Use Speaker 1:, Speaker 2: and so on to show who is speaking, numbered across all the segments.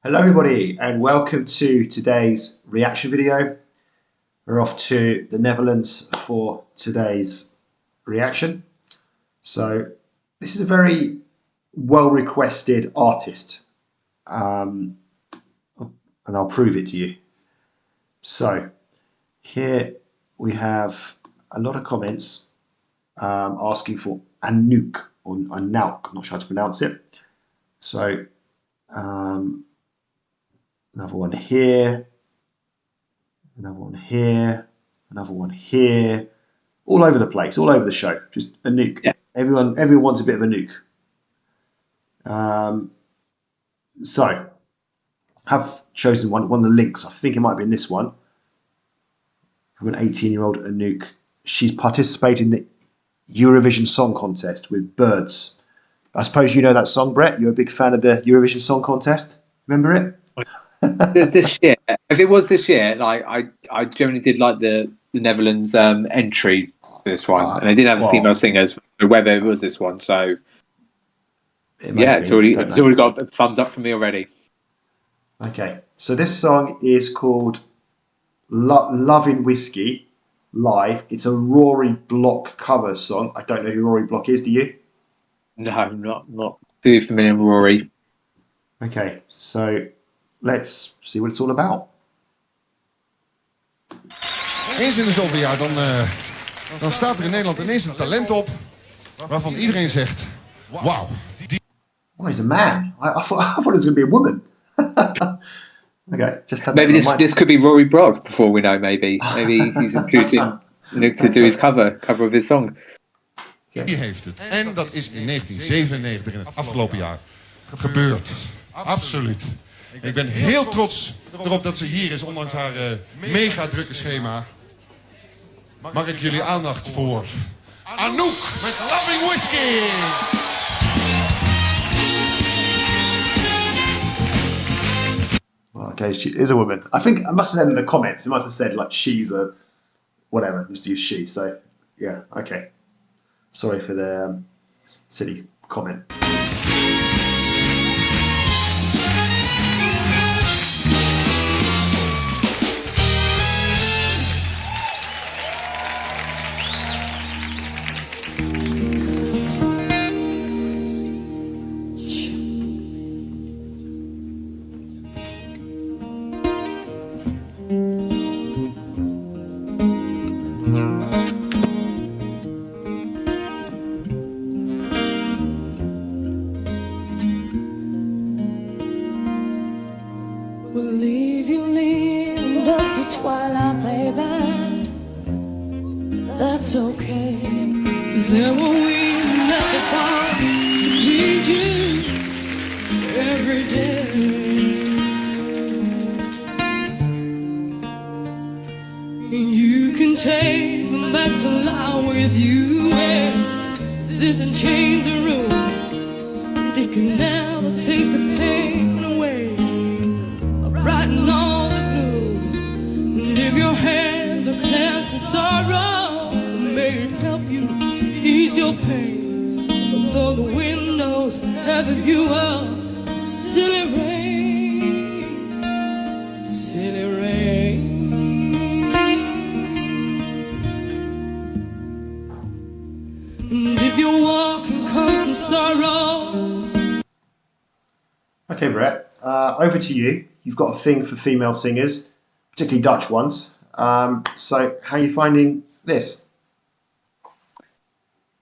Speaker 1: Hello everybody and welcome to today's reaction video. We're off to the Netherlands for today's reaction. So this is a very well requested artist and I'll prove it to you. So here we have a lot of comments asking for Anouk or Anouk, I'm not sure how to pronounce it. So another one here, another one here, another one here, all over the place, all over the show. Just Anouk. Yeah. Everyone wants a bit of Anouk. So, have chosen one of the links. I think it might be in this one from an 18-year-old Anouk. She's participated in the Eurovision Song Contest with Birds. I suppose you know that song, Brett. You're a big fan of the Eurovision Song Contest. Remember it?
Speaker 2: This year, if it was this year, like I generally did like the Netherlands entry to this one, and they did have female singers. Whether it was this one, so yeah, it's already got a thumbs up from me already.
Speaker 1: Okay, so this song is called Lovin Whiskey live. It's a Rory Block cover song. I don't know who Rory Block is. Do you?
Speaker 2: No, not too familiar with Rory.
Speaker 1: Okay, so let's see what it's all about.
Speaker 3: Eens in de zoveel jaar dan staat er in Nederland ineens een talent op waarvan iedereen zegt, wow.
Speaker 1: Oh, he's a man. I thought it was going to be a woman. Okay, just
Speaker 2: maybe this could be Rory Block before we know. Maybe he's introducing to do his cover of his song.
Speaker 3: Die heeft het. En dat is in 1997, in het afgelopen jaar, gebeurd. Absoluut. Ik ben heel trots erop dat ze hier is, ondanks haar mega drukke schema. Mag ik jullie aandacht voor Anouk met Lovin Whiskey.
Speaker 1: Well, okay, she is a woman. I think I must have said in the comments, it must have said like she's a whatever, just use she. So yeah, okay. Sorry for the silly comment.
Speaker 4: We'll leave you in dusty twilight, baby. That's okay, 'cause there will be nothing but to need you every day. And you can take them back to lie with you, and this and change the room. They can never take the pain away, writing all the blue. And if your hands are cleansed in sorrow, may it help you ease your pain. Although the windows have a view of silly rain, silly rain. And if you're walking constant sorrow.
Speaker 1: Okay, Brett, over to you. You've got a thing for female singers, particularly Dutch ones. So how are you finding this?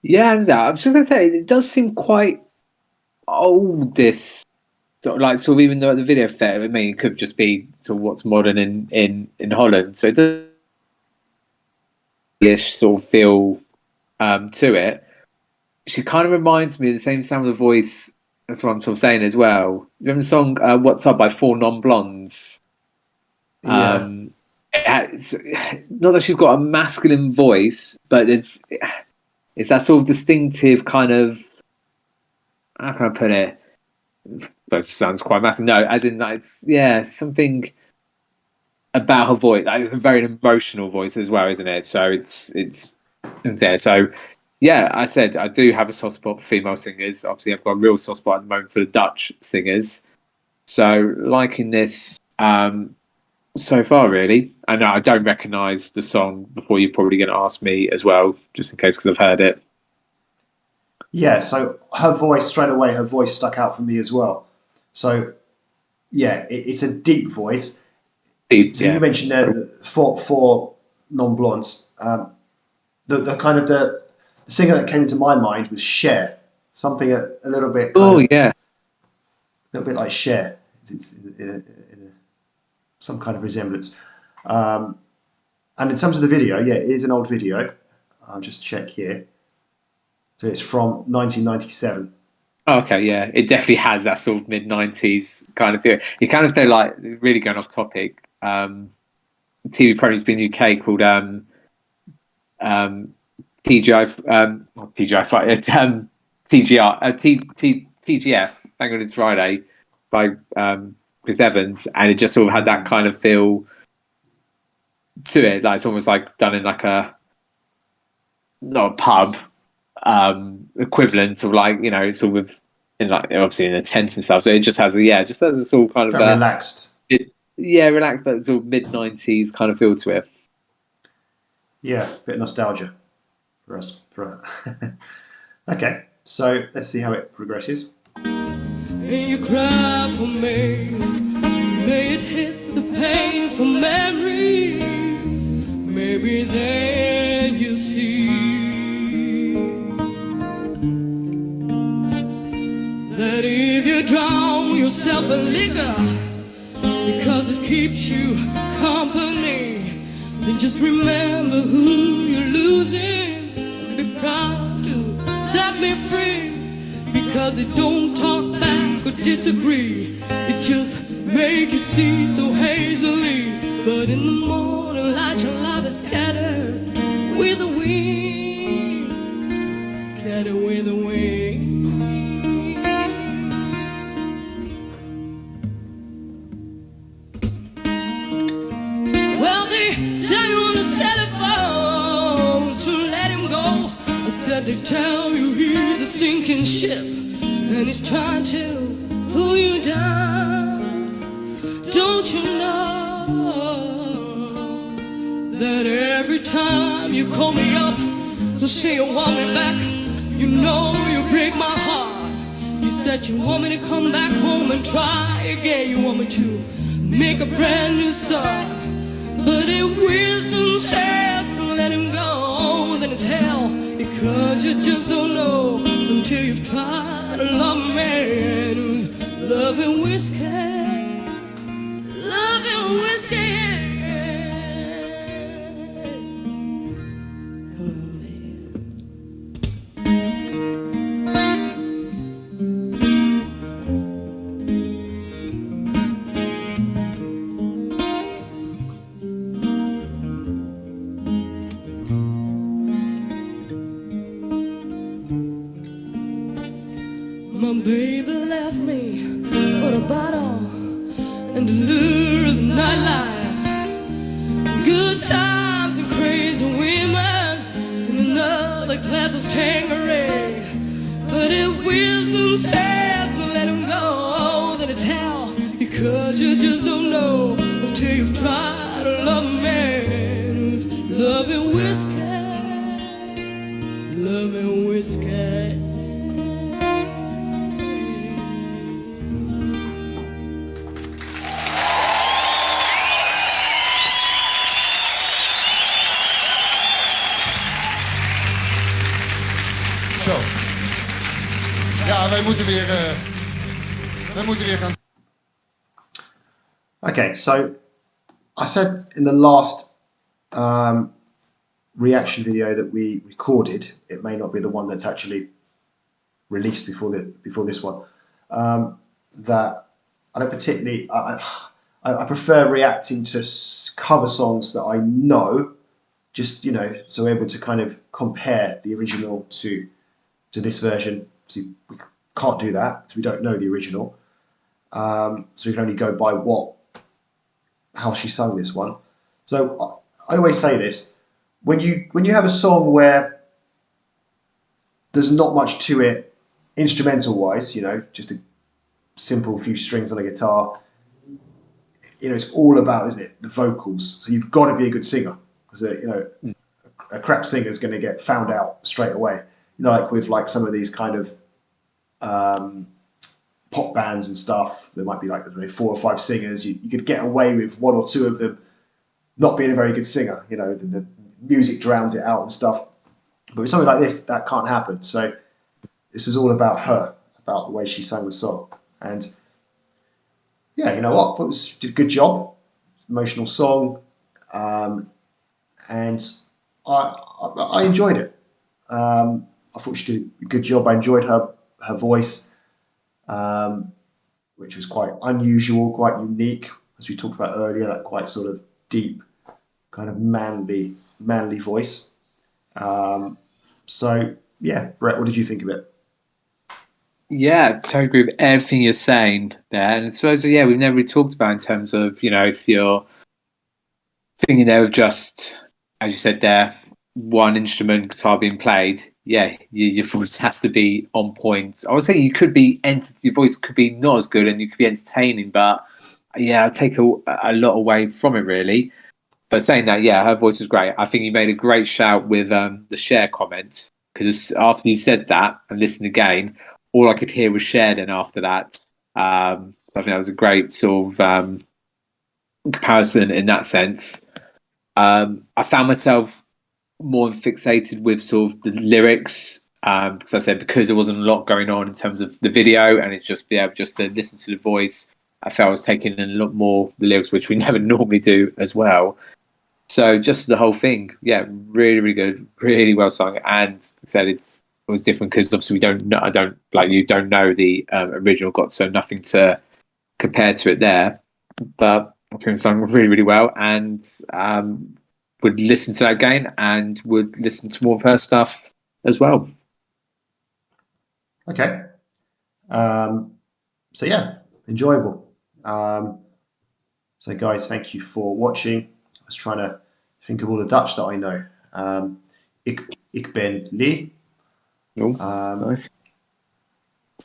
Speaker 2: Yeah, no, I was just going to say, it does seem quite old, this, like, sort of, even though the video fair, I mean, it could just be sort of what's modern in Holland. So it does sort of feel to it. She kind of reminds me of the same sound of the voice. That's what I'm sort of saying as well. You remember the song What's Up by Four Non-Blondes?
Speaker 1: Yeah.
Speaker 2: It's not that she's got a masculine voice, but it's that sort of distinctive kind of, how can I put it? That sounds quite masculine. No, as in, like, it's something about her voice, like a very emotional voice as well, isn't it? So it's there. So yeah, I said I do have a soft spot for female singers. Obviously, I've got a real soft spot at the moment for the Dutch singers. So liking this so far, really. And I don't recognise the song before you're probably going to ask me as well, just in case, because I've heard it.
Speaker 1: Yeah, so her voice, straight away, her voice stuck out for me as well. So, yeah, it's a deep voice. So you mentioned there four non-blondes. The kind of the singer that came to my mind was Cher. Something a little bit a little bit like Cher. It's some kind of resemblance. And in terms of the video, yeah, it is an old video. I'll just check here. So it's from 1997.
Speaker 2: Oh, okay, yeah, it definitely has that sort of mid-90s kind of feel. You kind of feel like, really going off topic, TV program's been in UK called TGI, not TGI, TGF, Thank God It's Friday, by Chris Evans, and it just sort of had that kind of feel to it. Like it's almost like done in like not a pub equivalent of, like, you know, sort of in, like, obviously in a tent and stuff. So it just has a sort of kind of
Speaker 1: relaxed.
Speaker 2: Relaxed, but sort of mid-90s kind of feel to it.
Speaker 1: Yeah, a bit of nostalgia for us. Okay, so let's see how it progresses.
Speaker 4: And you cry for me, may it hit the painful memories. Maybe then you see that if you drown yourself in liquor because it keeps you company, then just remember who you're losing. Be proud to set me free, because it don't talk back or disagree. It just make you see so hazily. But in the morning light, your love is scattered with the wind, scattered with the wind. Well, they tell you on the telephone to let him go. I said they tell you he's a sinking ship and he's trying to pull you down. Don't you know that every time you call me up to say you want me back, you know you break my heart. You said you want me to come back home and try again. You want me to make a brand new start. But if wisdom says to let him go, then it's hell, because you just don't know until you've tried to love a man who's loving whiskey, loving whiskey. My baby left me for the bottle and the lure of the nightlife, good times and crazy women, and another glass of Tanqueray. But if wisdom says to let him go, then it's hell, because you just don't know until you've tried to love a man who's loving whiskey, loving whiskey.
Speaker 3: Zo. Ja, wij moeten weer gaan.
Speaker 1: Okay, so I said in the last reaction video that we recorded, it may not be the one that's actually released before this one, that I don't particularly, I prefer reacting to cover songs that I know, just, you know, so we're able to kind of compare the original to this version. See, we can't do that because we don't know the original, so we can only go by how she sung this one. So I always say this: when you have a song where there's not much to it instrumental wise, you know, just a simple few strings on a guitar. You know, it's all about, isn't it, the vocals. So you've got to be a good singer, because you know, a crap singer is going to get found out straight away. You know, like with like some of these kind of pop bands and stuff, there might be like 4 or 5 singers. You could get away with 1 or 2 of them not being a very good singer. You know, the music drowns it out and stuff. But with something like this, that can't happen. So this is all about her, about the way she sang the song. And yeah, you know what? I thought did a good job. Emotional song. And I enjoyed it. I thought she did a good job. I enjoyed her voice, which was quite unusual, quite unique, as we talked about earlier, that quite sort of deep, kind of manly voice. So yeah, Brett, what did you think of it?
Speaker 2: Yeah, totally agree with everything you're saying there. And I suppose, yeah, we've never really talked about in terms of, you know, if you're thinking there of just, as you said there, one instrument, guitar being played, yeah, your voice has to be on point. I was saying you could be, your voice could be not as good and you could be entertaining, but yeah, I'll take a lot away from it, really. But saying that, yeah, her voice was great. I think you made a great shout with the share comment, because after you said that and listened again, all I could hear was Cher. Then after that, I think that was a great sort of comparison in that sense. I found myself more fixated with sort of the lyrics, because I said, because there wasn't a lot going on in terms of the video, and it's just be able just to listen to the voice. I felt I was taking in a lot more the lyrics, which we never normally do as well. So just the whole thing, yeah, really, really good, really well sung. And like I said, it was different because obviously we don't know, you don't know the original, got so nothing to compare to it there. But I think it sung really, really well, and would listen to that again and would listen to more of her stuff as well.
Speaker 1: Okay. So yeah, enjoyable. So guys, thank you for watching. I was trying to think of all the Dutch that I know. Ik ben Lee.
Speaker 2: Nice.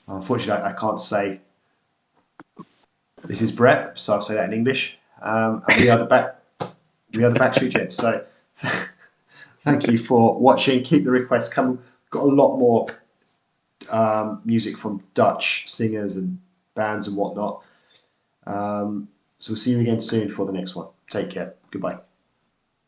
Speaker 1: Unfortunately, I can't say this is Brett, so I'll say that in English. And we are the Backstreet Gents. So thank you for watching. Keep the requests coming. We've got a lot more music from Dutch singers and bands and whatnot. So we'll see you again soon for the next one. Take care. Goodbye.